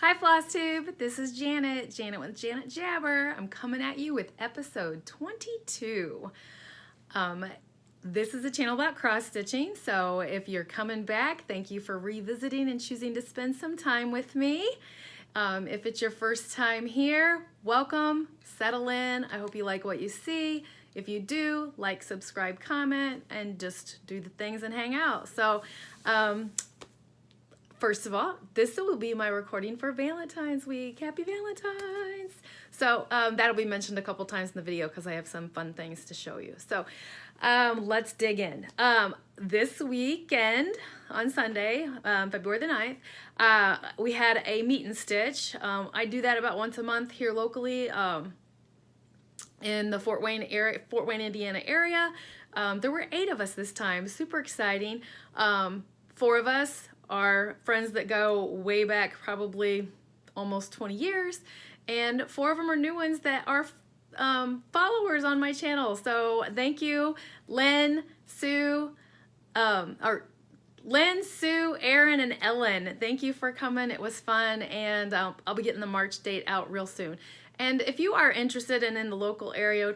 Hi Flosstube, this is Janet with Janet Jabber. I'm coming at you with episode 22. This is a channel about cross stitching, so if you're coming back, thank you for revisiting and choosing to spend some time with me. If it's your first time here, welcome, settle in. I hope you like what you see. If you do, like, subscribe, comment, and just do the things and hang out. So, first of all, this will be my recording for Valentine's week. Happy Valentines! So that'll be mentioned a couple times in the video because I have some fun things to show you. So let's dig in. This weekend on Sunday, February the 9th, we had a meet and stitch. I do that about once a month here locally in the Fort Wayne, Indiana area. There were 8 of us this time. Super exciting. 4 of us are friends that go way back, probably almost 20 years, and 4 of them are new ones that are followers on my channel. So thank you, Lynn, Sue, Aaron, and Ellen. Thank you for coming. It was fun, and I'll be getting the March date out real soon. And if you are interested and in the local area,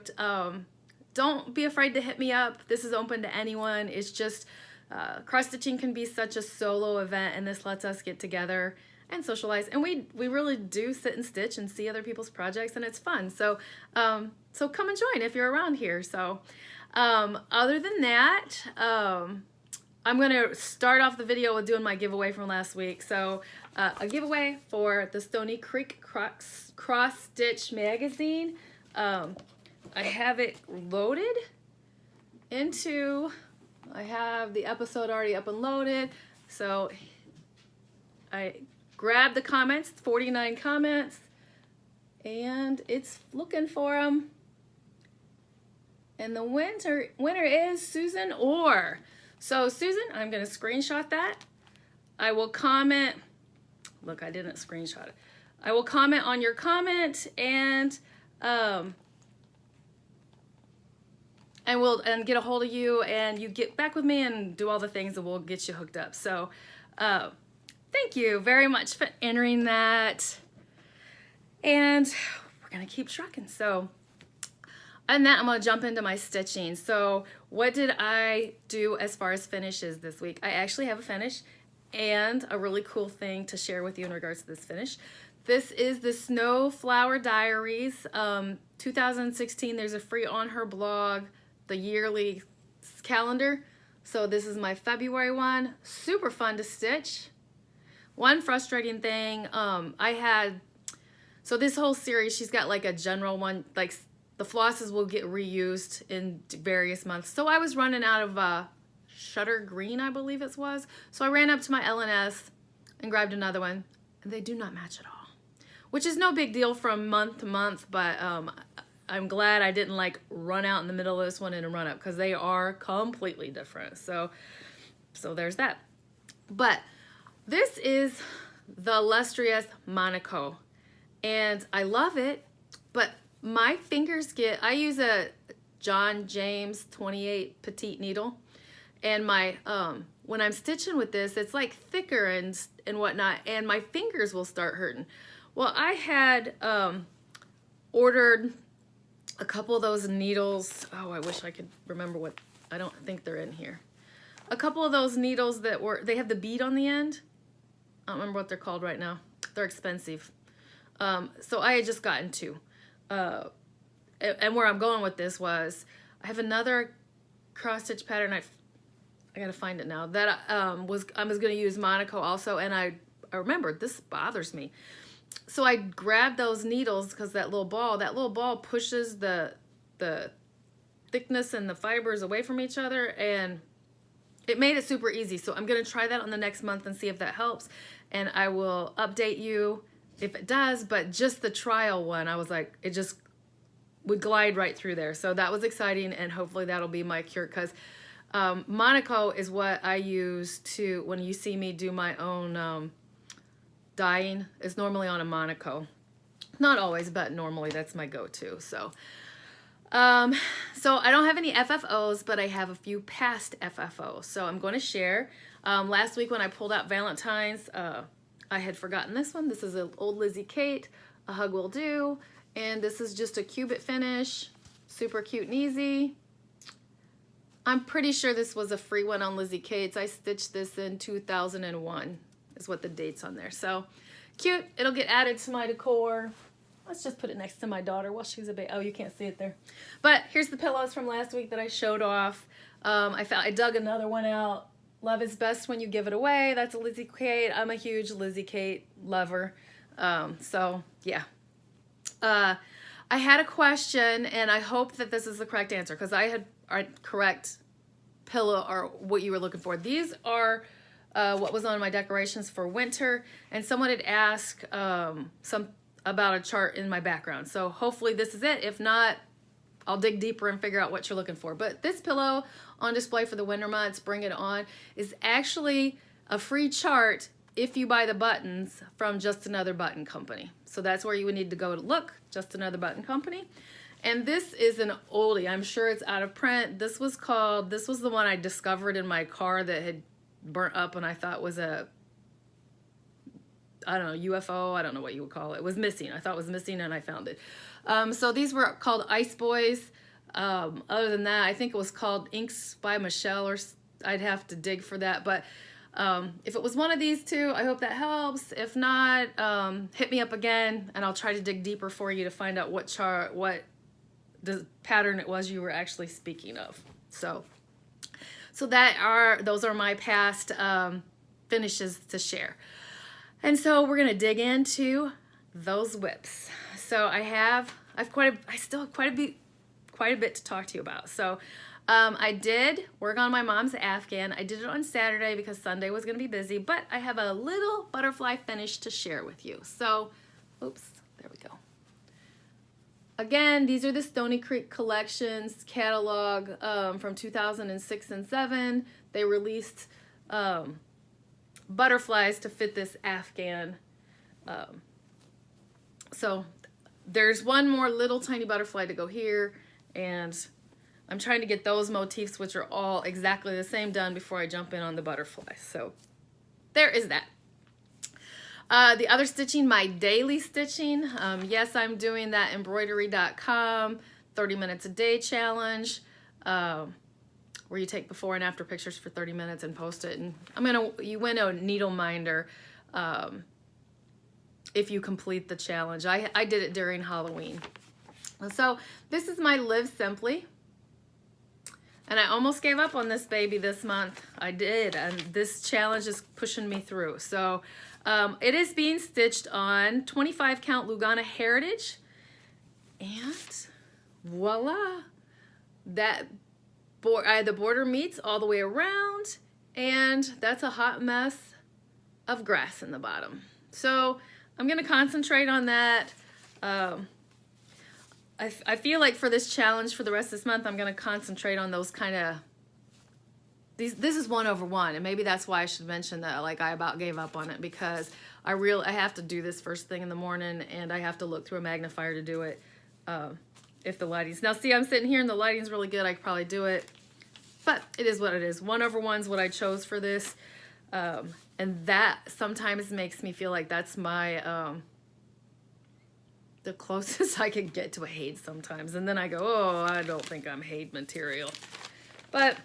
don't be afraid to hit me up. This is open to anyone. It's just cross stitching can be such a solo event, and this lets us get together and socialize. And we really do sit and stitch and see other people's projects, and it's fun. So so come and join if you're around here. So other than that, I'm gonna start off the video with doing my giveaway from last week. So a giveaway for the Stony Creek Cross Stitch magazine. I have it loaded into, I have the episode already up and loaded, so I grabbed the comments, 49 comments, and it's looking for them. And the winner is Susan Orr. So Susan, I'm going to screenshot that. I will comment. Look, I didn't screenshot it. I will comment on your comment, and we'll get a hold of you, and you get back with me and do all the things, and we'll get you hooked up. So thank you very much for entering that, and we're gonna keep trucking. So and then I'm gonna jump into my stitching. So what did I do as far as finishes this week? I actually have a finish and a really cool thing to share with you in regards to this finish. This is the Snow Flower Diaries 2016. There's a free on her blog, the yearly calendar. So this is my February one. Super fun to stitch. One frustrating thing, so this whole series, she's got like a general one, like the flosses will get reused in various months. So I was running out of Shutter Green, I believe it was. So I ran up to my L&S and grabbed another one, and they do not match at all, which is no big deal from month to month, but I'm glad I didn't like run out in the middle of this one and run up, because they are completely different. So there's that. But this is the illustrious Monaco, and I love it, but my fingers I use a John James 28 petite needle, and my when I'm stitching with this, it's like thicker and whatnot, and my fingers will start hurting. Well, I had ordered a couple of those needles. Oh, I wish I could remember what, I don't think they're in here. A couple of those needles that they have the bead on the end. I don't remember what they're called right now. They're expensive. So I had just gotten 2. And where I'm going with this was, I have another cross stitch pattern. I gotta find it now. That I was gonna use Monaco also, and I remembered this bothers me. So I grabbed those needles because that little ball pushes the thickness and the fibers away from each other, and it made it super easy. So I'm gonna try that on the next month and see if that helps, and I will update you if it does. But just the trial one, I was like, it just would glide right through there. So that was exciting, and hopefully that'll be my cure, because Monaco is what I use to, when you see me do my own dyeing, is normally on a Monaco. Not always, but normally that's my go-to. So so I don't have any FFOs, but I have a few past FFOs. So I'm going to share. Last week when I pulled out Valentines, I had forgotten this one. This is an old Lizzie Kate, A Hug Will Do. And this is just a cubit finish, super cute and easy. I'm pretty sure this was a free one on Lizzie Kate's. I stitched this in 2001 is what the date's on there. So cute, it'll get added to my decor. Let's just put it next to my daughter while she's a baby. Oh, you can't see it there. But here's the pillows from last week that I showed off. I dug another one out. Love is best when you give it away. That's a Lizzie Kate. I'm a huge Lizzie Kate lover. So yeah. I had a question, and I hope that this is the correct answer because I had a correct pillow or what you were looking for. These are what was on my decorations for winter, and someone had asked about a chart in my background. So hopefully this is it. If not, I'll dig deeper and figure out what you're looking for. But this pillow on display for the winter months, Bring It On, is actually a free chart if you buy the buttons from Just Another Button Company. So that's where you would need to go to look, Just Another Button Company. And this is an oldie. I'm sure it's out of print. This was the one I discovered in my car that had burnt up and I thought was a, I don't know, UFO, I don't know what you would call it. It was missing. I thought it was missing and I found it. So these were called Ice Boys. Other than that, I think it was called Inks by Michelle, or I'd have to dig for that. But if it was one of these two, I hope that helps. If not, hit me up again and I'll try to dig deeper for you to find out what chart, what the pattern it was you were actually speaking of. So those are my past finishes to share. And so we're gonna dig into those whips. So I still have quite a bit to talk to you about. So I did work on my mom's Afghan. I did it on Saturday because Sunday was gonna be busy, but I have a little butterfly finish to share with you. So, oops, there we go. Again, these are the Stony Creek Collections catalog from 2006 and 7. They released butterflies to fit this Afghan. So there's one more little tiny butterfly to go here, and I'm trying to get those motifs, which are all exactly the same, done before I jump in on the butterfly. So there is that. The other stitching, my daily stitching. Yes, I'm doing that embroidery.com 30 minutes a day challenge, where you take before and after pictures for 30 minutes and post it. And you win a needle minder if you complete the challenge. I did it during Halloween. So this is my Live Simply. And I almost gave up on this baby this month. I did, and this challenge is pushing me through. So it is being stitched on 25 count Lugana Heritage, and voila, the border meets all the way around, and that's a hot mess of grass in the bottom. So I'm gonna concentrate on that. I feel like for this challenge for the rest of this month, I'm gonna concentrate on those kind of, this is 1/1, and maybe that's why I should mention that, like, I about gave up on it, because I have to do this first thing in the morning, and I have to look through a magnifier to do it if the lighting's, now see, I'm sitting here and the lighting's really good, I could probably do it, but it is what it is. 1/1 is what I chose for this, and that sometimes makes me feel like that's my the closest I can get to a Haid sometimes, and then I go, oh, I don't think I'm Haid material, but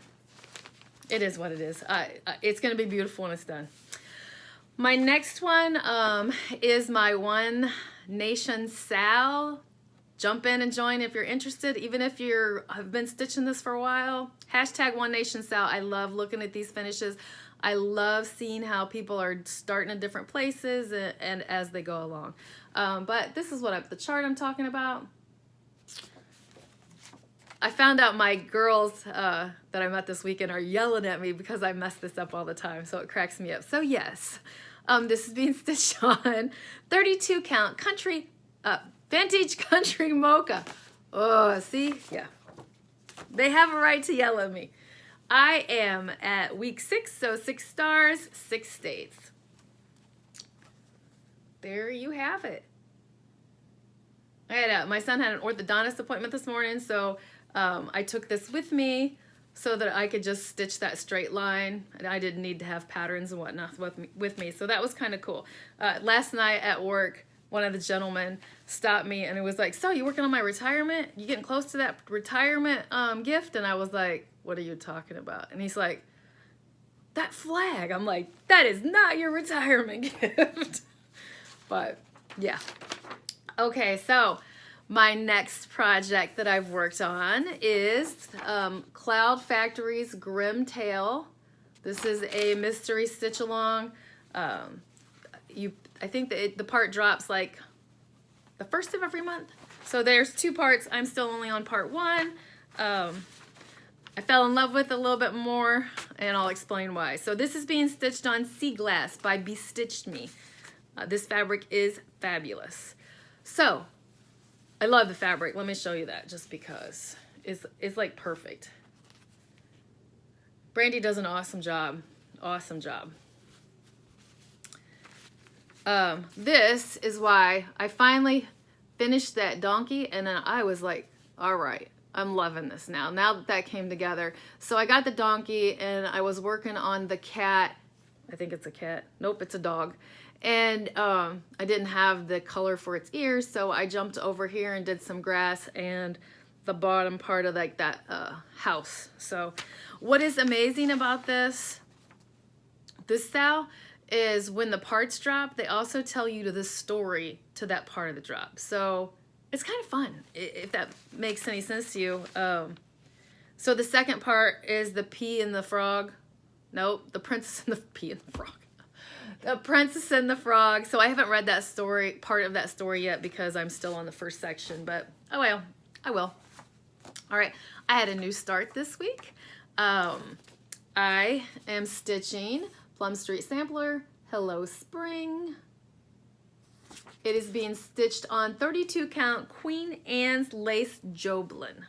it is what it is. It's gonna be beautiful when it's done. My next one is my One Nation Sal. Jump in and join if you're interested, even if have been stitching this for a while. Hashtag One Nation Sal. I love looking at these finishes. I love seeing how people are starting in different places and as they go along. But this is the chart I'm talking about. I found out my girls that I met this weekend are yelling at me because I mess this up all the time, so it cracks me up. So yes, this is being stitched on 32 count Vintage Country Mocha. Oh, see? Yeah. They have a right to yell at me. I am at week 6, so 6 stars, 6 states. There you have it. My son had an orthodontist appointment this morning, so I took this with me so that I could just stitch that straight line, and I didn't need to have patterns and whatnot with me. So that was kind of cool. Last night at work, one of the gentlemen stopped me and it was like, so you working on my retirement? You getting close to that retirement gift? And I was like, what are you talking about? And he's like, that flag. I'm like, that is not your retirement gift. But yeah. Okay, so my next project that I've worked on is Cloud Factory's Grim Tale. This is a mystery stitch along. I think that the part drops like the first of every month. So there's 2 parts. I'm still only on part 1. I fell in love with it a little bit more, and I'll explain why. So this is being stitched on Sea Glass by Bestitched Me. This fabric is fabulous. So I love the fabric. Let me show you that just because it's like perfect. Brandy does an awesome job. Awesome job. This is why I finally finished that donkey, and then I was like, all right, I'm loving this now that that came together. So I got the donkey and I was working on the cat. I think it's a cat. Nope, it's a dog. And I didn't have the color for its ears, so I jumped over here and did some grass and the bottom part of like that house. So what is amazing about this style is when the parts drop, they also tell you the story to that part of the drop. So it's kind of fun, if that makes any sense to you. So the second part is the pea and the frog. Nope, the princess and the pea and the frog. The Princess and the Frog. So I haven't read that story, part of that story yet, because I'm still on the first section, but oh well, I will. All right, I had a new start this week. I am stitching Plum Street Sampler, Hello Spring. It is being stitched on 32 count Queen Anne's Lace Joblin.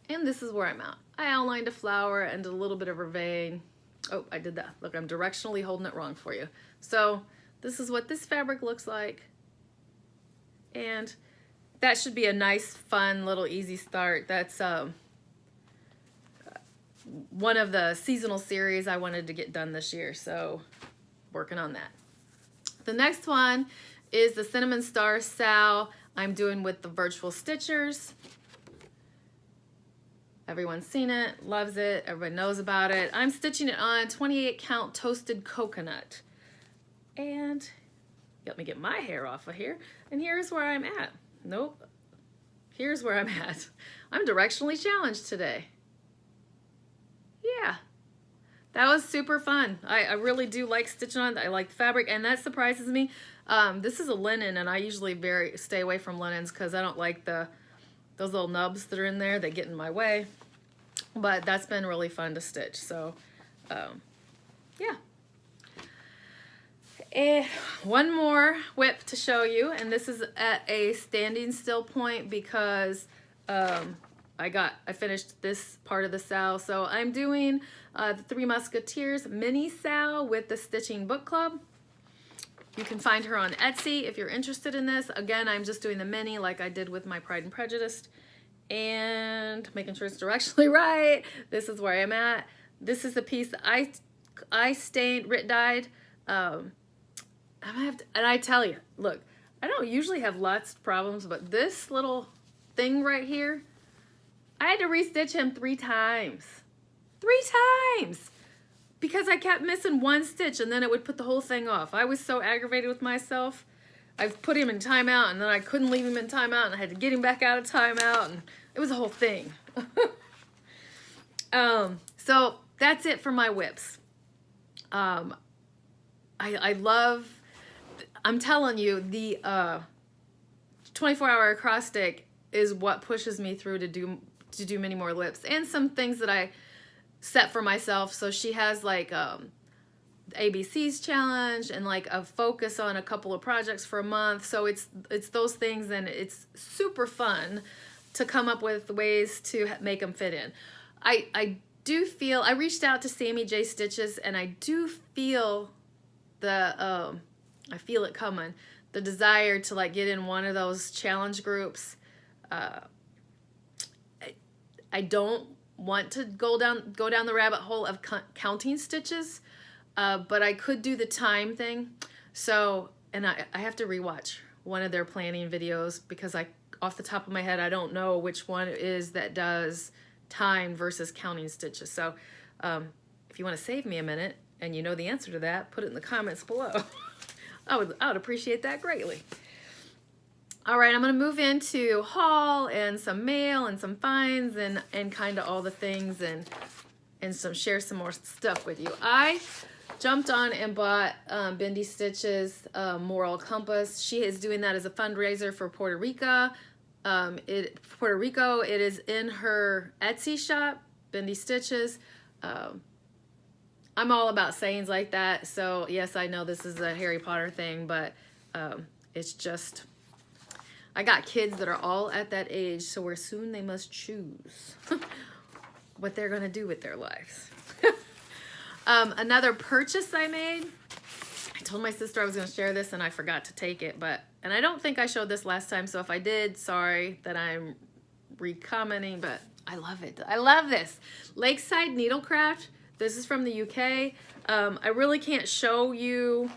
And this is where I'm at. I outlined a flower and a little bit of her vein. Oh, I did that. Look, I'm directionally holding it wrong for you. So this is what this fabric looks like. And that should be a nice, fun, little easy start. That's one of the seasonal series I wanted to get done this year, so working on that. The next one is the Cinnamon Star Sal I'm doing with the Virtual Stitchers. Everyone's seen it, loves it, everybody knows about it. I'm stitching it on 28 count Toasted Coconut. And let me get my hair off of here. And here's where I'm at. Nope. Here's where I'm at. I'm directionally challenged today. Yeah, that was super fun. I really do like stitching on. I like the fabric, and that surprises me. This is a linen, and I usually stay away from linens because I don't like those little nubs that are in there. They get in my way. But that's been really fun to stitch. So, yeah. One more whip to show you, and this is at a standing still point because I finished this part of the Sal. So I'm doing the Three Musketeers mini Sal with the Stitching Book Club. You can find her on Etsy if you're interested in this. Again, I'm just doing the mini like I did with my Pride and Prejudice and making sure it's directionally right. This is where I'm at. This is the piece that I stained, dyed. And I tell you, look, I don't usually have lots of problems, but this little thing right here, I had to restitch him 3 times. 3 times! Because I kept missing one stitch and then it would put the whole thing off. I was so aggravated with myself. I've put him in timeout and then I couldn't leave him in timeout and I had to get him back out of timeout and it was a whole thing. So that's it for my whips. I love, I'm telling you, the 24-hour acrostic is what pushes me through to do many more whips and some things that I set for myself. So she has like ABC's challenge and like a focus on a couple of projects for a month. So it's those things, and it's super fun to come up with ways to make them fit in. I do feel, I reached out to Sammy J Stitches, and I do feel I feel it coming, the desire to like get in one of those challenge groups. I don't want to go down the rabbit hole of counting stitches, but I could do the time thing. So, and I have to rewatch one of their planning videos because off the top of my head, I don't know which one it is that does time versus counting stitches. So if you want to save me a minute and you know the answer to that, put it in the comments below. I would appreciate that greatly. All right, I'm going to move into haul and some mail and some finds and kind of all the things and share some more stuff with you. I jumped on and bought Bendy Stitch's Moral Compass. She is doing that as a fundraiser for Puerto Rico. It is in her Etsy shop, Bendy Stitches. I'm all about sayings like that, so yes, I know this is a Harry Potter thing, but it's just, I got kids that are all at that age, so where soon they must choose what they're gonna do with their lives. Another purchase I made, I told my sister I was gonna share this and I forgot to take it, and I don't think I showed this last time, so if I did, sorry that I'm recommenting, but I love it. I love this. Lakeside Needlecraft. This is from the UK. I really can't show you,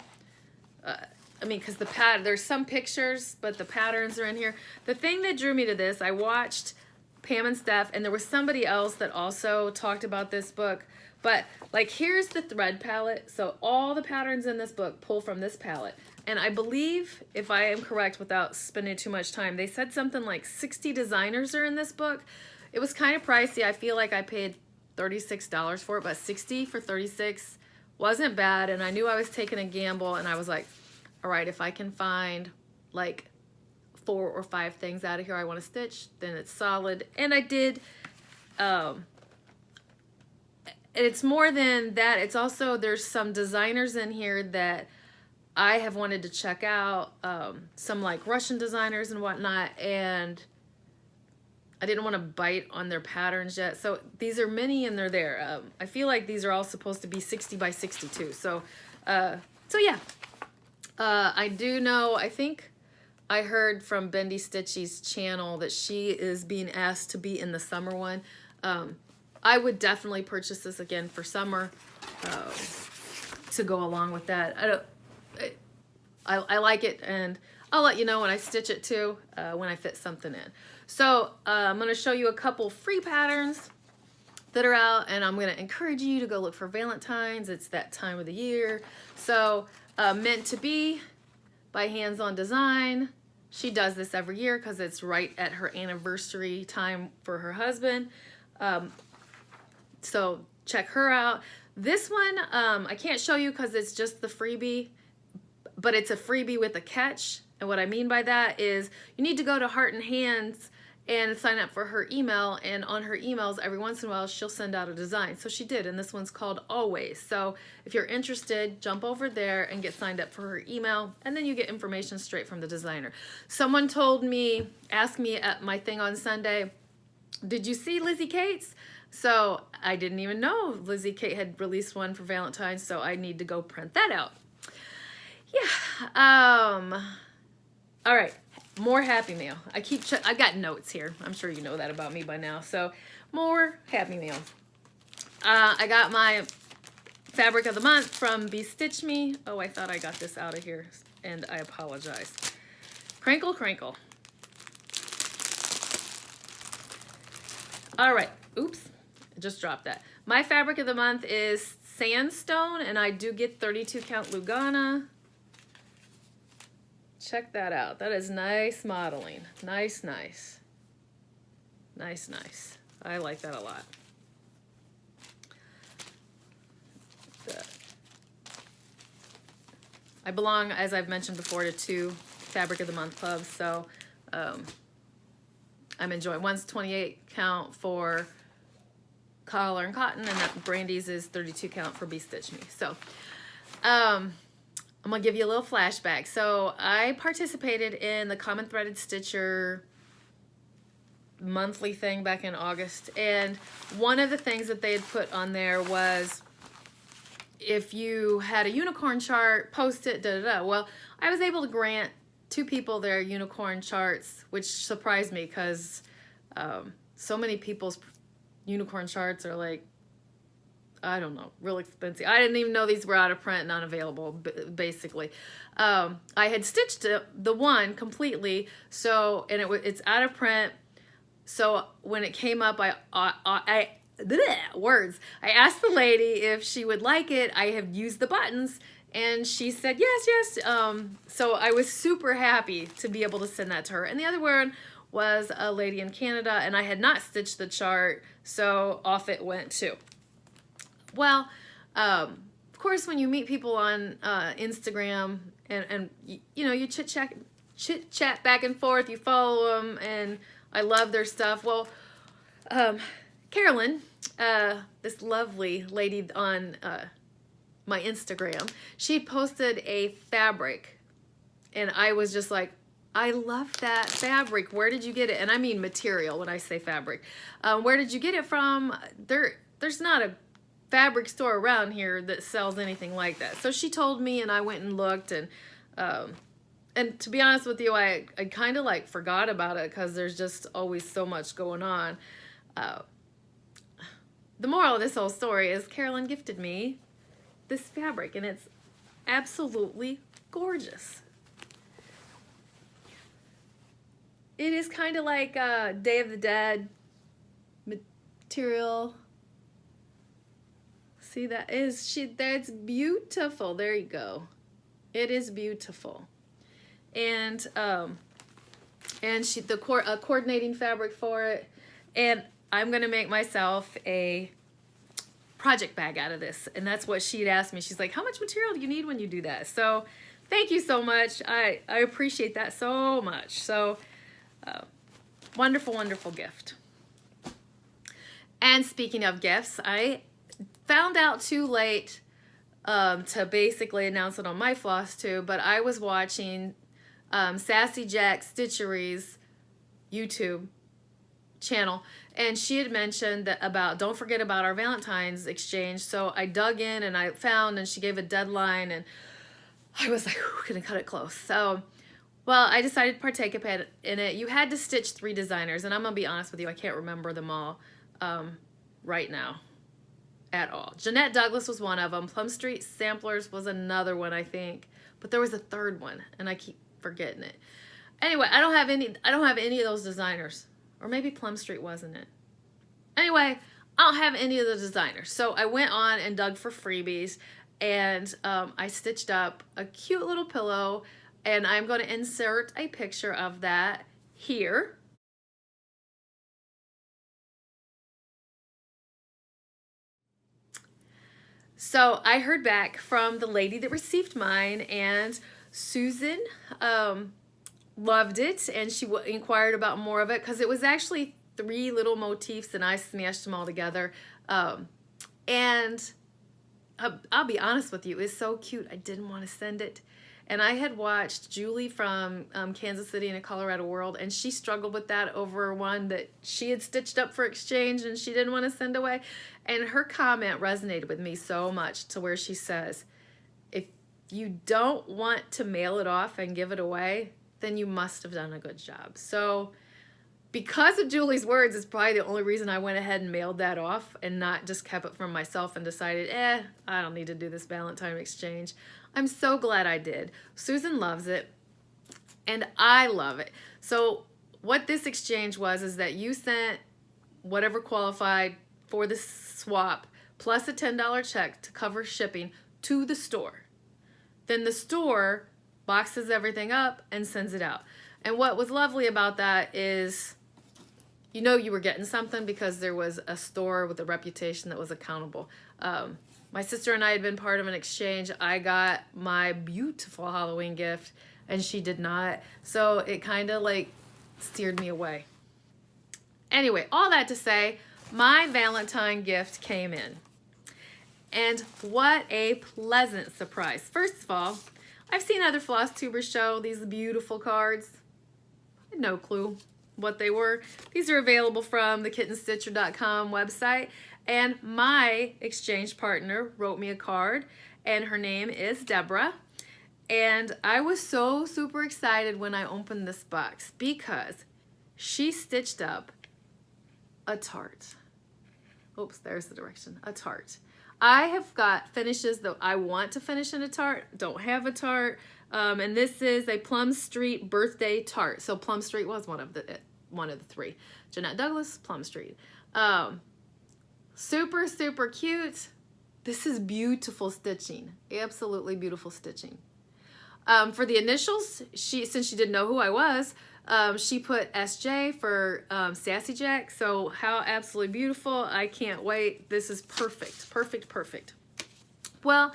I mean, because there's some pictures, but the patterns are in here. The thing that drew me to this, I watched Pam and Steph, and there was somebody else that also talked about this book. But like, here's the thread palette. So all the patterns in this book pull from this palette. And I believe, if I am correct without spending too much time, they said something like 60 designers are in this book. It was kind of pricey. I feel like I paid $36 for it, but 60 for 36 wasn't bad. And I knew I was taking a gamble, and I was like, all right, if I can find like 4 or 5 things out of here I want to stitch, then it's solid. And I did. It's more than that. It's also, there's some designers in here that I have wanted to check out, some like Russian designers and whatnot, and I didn't want to bite on their patterns yet. So these are mini and they're there. I feel like these are all supposed to be 60 by 62. So yeah. I do know, I think I heard from Bendy Stitchy's channel that she is being asked to be in the summer one. I would definitely purchase this again for summer to go along with that. I like it, and I'll let you know when I stitch it too, when I fit something in. So I'm going to show you a couple free patterns that are out, and I'm going to encourage you to go look for Valentines. It's that time of the year. So Meant to Be by Hands On Design. She does this every year because it's right at her anniversary time for her husband. So check her out. This one, I can't show you because it's just the freebie, but it's a freebie with a catch. And what I mean by that is you need to go to Heart and Hands and sign up for her email, and on her emails every once in a while she'll send out a design. So she did, and this one's called Always. So if you're interested, jump over there and get signed up for her email, and then you get information straight from the designer. Someone asked me at my thing on Sunday, did you see Lizzie Kate's? So I didn't even know Lizzie Kate had released one for Valentine's, so I need to go print that out. Yeah. All right. More Happy Mail. I've got notes here. I'm sure you know that about me by now. So more Happy Mail. I got my fabric of the month from Be Stitch Me. Oh, I thought I got this out of here, and I apologize. Crinkle Crinkle. All right. Oops. I just dropped that. My fabric of the month is Sandstone, and I do get 32 count Lugana. Check that out. That is nice modeling. Nice, nice. Nice, nice. I like that a lot. I belong, as I've mentioned before, to 2 Fabric of the Month clubs, so I'm enjoying. One's 28 count for collar and cotton, and that Brandy's is 32 count for Be Stitch Me. So I'm gonna give you a little flashback. So I participated in the Common Threaded Stitcher monthly thing back in August, and one of the things that they had put on there was if you had a unicorn chart, post it, da-da-da. Well, I was able to grant 2 people their unicorn charts, which surprised me because so many people's unicorn charts are like, I don't know, real expensive. I didn't even know these were out of print and unavailable, basically. I had stitched the one completely, so, and it's out of print. So when it came up, I asked the lady if she would like it. I have used the buttons, and she said yes. So I was super happy to be able to send that to her. And the other one was a lady in Canada, and I had not stitched the chart, so off it went too. Well, of course, when you meet people on Instagram and you know, you chit chat back and forth, you follow them, and I love their stuff. Well, Carolyn, this lovely lady on my Instagram, she posted a fabric, and I was just like, I love that fabric. Where did you get it? And I mean material when I say fabric. Where did you get it from? There's not a fabric store around here that sells anything like that. So she told me, and I went and looked, and to be honest with you, I kind of like forgot about it because there's just always so much going on. The moral of this whole story is Carolyn gifted me this fabric, and it's absolutely gorgeous. It is kind of like Day of the Dead material. See, that's beautiful. There you go. It is beautiful. And a coordinating fabric for it. And I'm gonna make myself a project bag out of this. And that's what she'd asked me. She's like, how much material do you need when you do that? So thank you so much. I appreciate that so much. So wonderful, wonderful gift. And speaking of gifts, I found out too late to basically announce it on my Flosstube, but I was watching Sassy Stitchery's YouTube channel, and she had mentioned that don't forget about our Valentines Exchange. So I dug in and I found, and she gave a deadline, and I was like, gonna cut it close. So, well, I decided to partake in it. You had to stitch 3 designers, and I'm gonna be honest with you, I can't remember them all right now at all. Jeanette Douglas was one of them. Plum Street Samplers was another one, I think, but there was a third one, and I keep forgetting it. Anyway, I don't have any of those designers, or maybe Plum Street wasn't it. Anyway, I don't have any of the designers, so I went on and dug for freebies, and I stitched up a cute little pillow, and I'm going to insert a picture of that here. So I heard back from the lady that received mine, and Susan loved it, and she inquired about more of it because it was actually 3 little motifs, and I smashed them all together. And I'll be honest with you, it's so cute. I didn't want to send it. And I had watched Julie from Kansas City in a Colorado World, and she struggled with that over one that she had stitched up for exchange and she didn't want to send away. And her comment resonated with me so much, to where she says, if you don't want to mail it off and give it away, then you must have done a good job. So because of Julie's words, it's probably the only reason I went ahead and mailed that off and not just kept it for myself and decided, I don't need to do this Valentine exchange. I'm so glad I did. Susan loves it, and I love it. So what this exchange was is that you sent whatever qualified for the swap plus a $10 check to cover shipping to the store. Then the store boxes everything up and sends it out. And what was lovely about that is, you know, you were getting something because there was a store with a reputation that was accountable. My sister and I had been part of an exchange. I got my beautiful Halloween gift, and she did not. So it kind of like steered me away. Anyway, all that to say, my Valentine gift came in. And what a pleasant surprise. First of all, I've seen other Flosstubers show these beautiful cards. I had no clue what they were. These are available from the kittenstitcher.com website. And my exchange partner wrote me a card, and her name is Deborah. And I was so super excited when I opened this box because she stitched up a tart. oops, there's the direction, a tart. I have got finishes that I want to finish in a tart, don't have a tart, and this is a Plum Street birthday tart. So Plum Street was one of the three. Jeanette Douglas, Plum Street. Super, super cute. This is beautiful stitching, absolutely beautiful stitching. For the initials, since she didn't know who I was, she put SJ for Sassy Jack. So how absolutely beautiful. I can't wait. This is perfect, perfect, perfect. Well,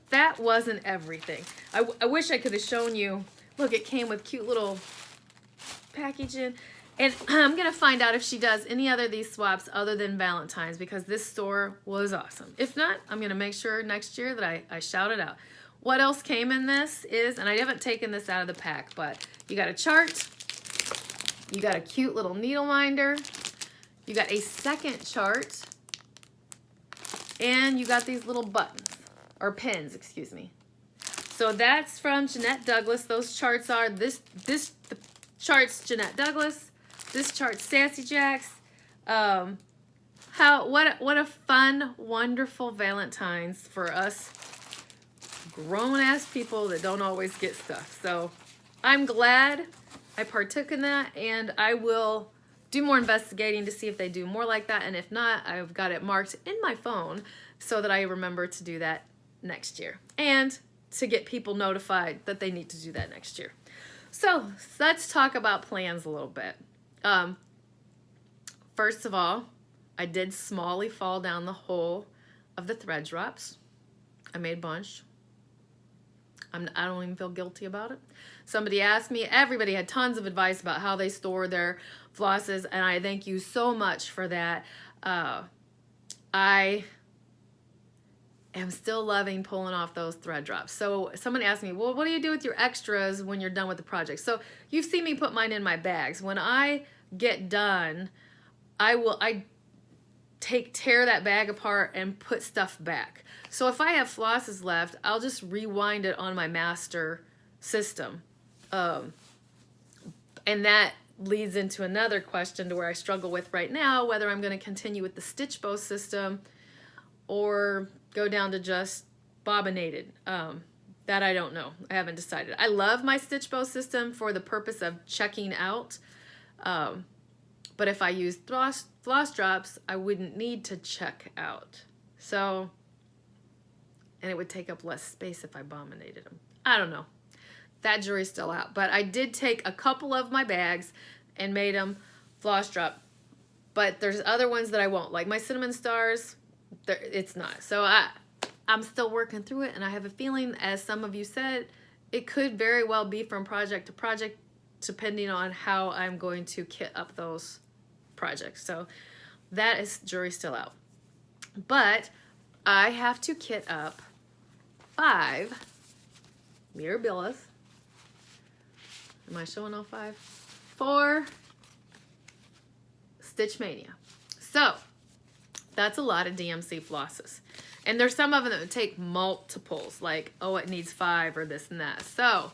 that wasn't everything. I wish I could have shown you. Look, it came with cute little packaging. And I'm going to find out if she does any other of these swaps other than Valentine's, because this store was awesome. If not, I'm going to make sure next year that I shout it out. What else came in this is, and I haven't taken this out of the pack, but you got a chart, you got a cute little needle minder, you got a second chart, and you got these little buttons, or pins, excuse me. So that's from Jeanette Douglas. Those charts are, the chart's Jeanette Douglas, this chart's Sassy Jacks. What a fun, wonderful Valentine's for us grown-ass people that don't always get stuff. So I'm glad I partook in that, and I will do more investigating to see if they do more like that, and if not, I've got it marked in my phone so that I remember to do that next year, and to get people notified that they need to do that next year. So let's talk about plans a little bit. First of all, I did smallly fall down the hole of the thread drops. I made a bunch. I don't even feel guilty about it. Somebody asked me, everybody had tons of advice about how they store their flosses, and I thank you so much for that. I am still loving pulling off those thread drops. So someone asked me, well, what do you do with your extras when you're done with the project? So you've seen me put mine in my bags. When I get done, I tear that bag apart and put stuff back. So if I have flosses left, I'll just rewind it on my master system. And that leads into another question to where I struggle with right now, whether I'm going to continue with the stitch bow system or go down to just bobbinated. That I don't know. I haven't decided. I love my stitch bow system for the purpose of checking out. But if I use floss drops, I wouldn't need to check out. So, and it would take up less space if I bobbinated them. I don't know. That jury's still out. But I did take a couple of my bags and made them floss drop. But there's other ones that I won't. Like my cinnamon stars, it's not. So I'm still working through it. And I have a feeling, as some of you said, it could very well be from project to project, depending on how I'm going to kit up those projects. So that is jury still out. But I have to kit up 5 Mirabilis. Am I showing all 5? 4 Stitch Maynia. So that's a lot of DMC flosses. And there's some of them that would take multiples, like, oh, it needs 5 or this and that. So,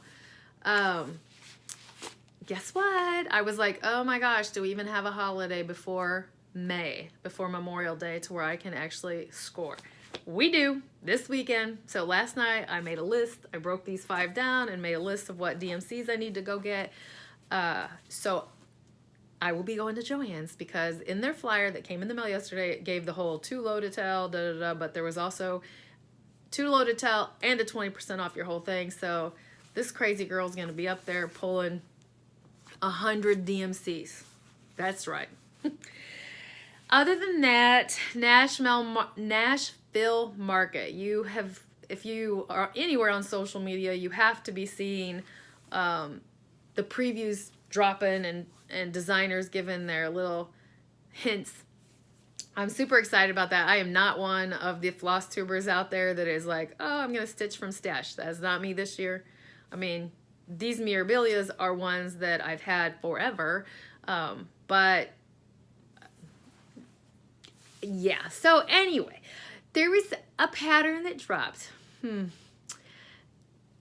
guess what? I was like, oh my gosh, do we even have a holiday before May, before Memorial Day, to where I can actually score? We do, this weekend. So last night I made a list. I broke these 5 down and made a list of what DMCs I need to go get. So I will be going to Joann's, because in their flyer that came in the mail yesterday, it gave the whole 2 low to tell, but there was also 2 low to tell and a 20% off your whole thing. So this crazy girl's going to be up there pulling 100 DMCs. That's right. Other than that, Nashville Market. If you are anywhere on social media, you have to be seeing the previews dropping and designers giving their little hints. I'm super excited about that. I am not one of the floss tubers out there that is like, oh, I'm going to stitch from stash. That's not me this year. I mean, these Mirabilias are ones that I've had forever, but yeah. So anyway, there was a pattern that dropped.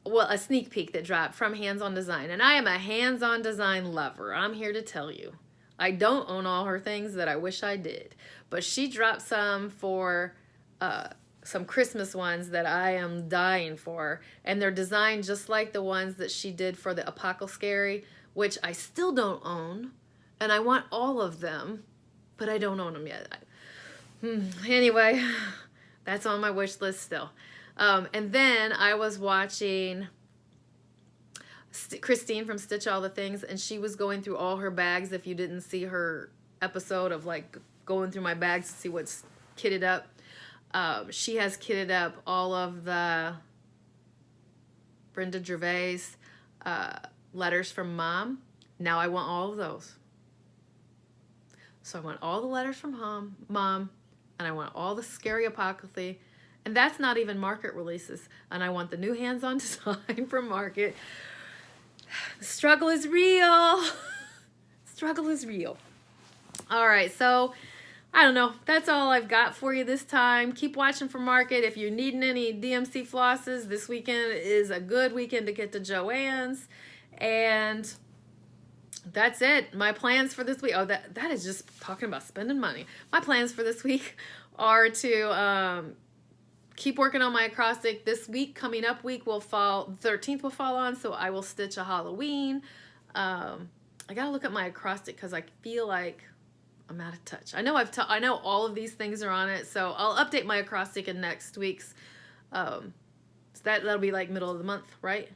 Well, a sneak peek that dropped from Hands On Design, and I am a hands-on design lover. I'm here to tell you. I don't own all her things that I wish I did. But she dropped some for some Christmas ones that I am dying for. And they're designed just like the ones that she did for the Apocalypse, which I still don't own. And I want all of them, but I don't own them yet. Anyway, that's on my wish list still. And then I was watching Christine from Stitch All the Things, and she was going through all her bags. If you didn't see her episode of like going through my bags to see what's kitted up, she has kitted up all of the Brenda Gervais letters from Mom. Now I want all of those. So I want all the letters from Mom, and I want all the Scary Apocalypse, and that's not even Market releases. And I want the new hands-on design from Market. The struggle is real. Struggle is real. All right, so I don't know. That's all I've got for you this time. Keep watching for Market. If you're needing any DMC flosses, this weekend is a good weekend to get to Joann's. And that's it. My plans for this week. Oh, that is just talking about spending money. My plans for this week are to keep working on my acrostic. This week, coming up week, will fall, the 13th will fall on, so I will stitch a Halloween. I gotta look at my acrostic because I feel like I'm out of touch. I know I know all of these things are on it, so I'll update my acrostic in next week's. So that'll be like middle of the month, right?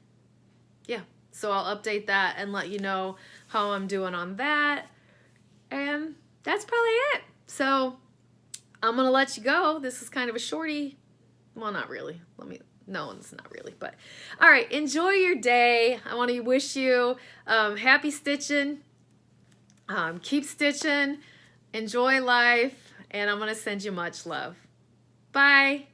Yeah. So I'll update that and let you know how I'm doing on that. And that's probably it. So I'm going to let you go. This is kind of a shorty. Well, not really. No, it's not really. But all right, enjoy your day. I want to wish you happy stitching. Keep stitching. Enjoy life. And I'm going to send you much love. Bye.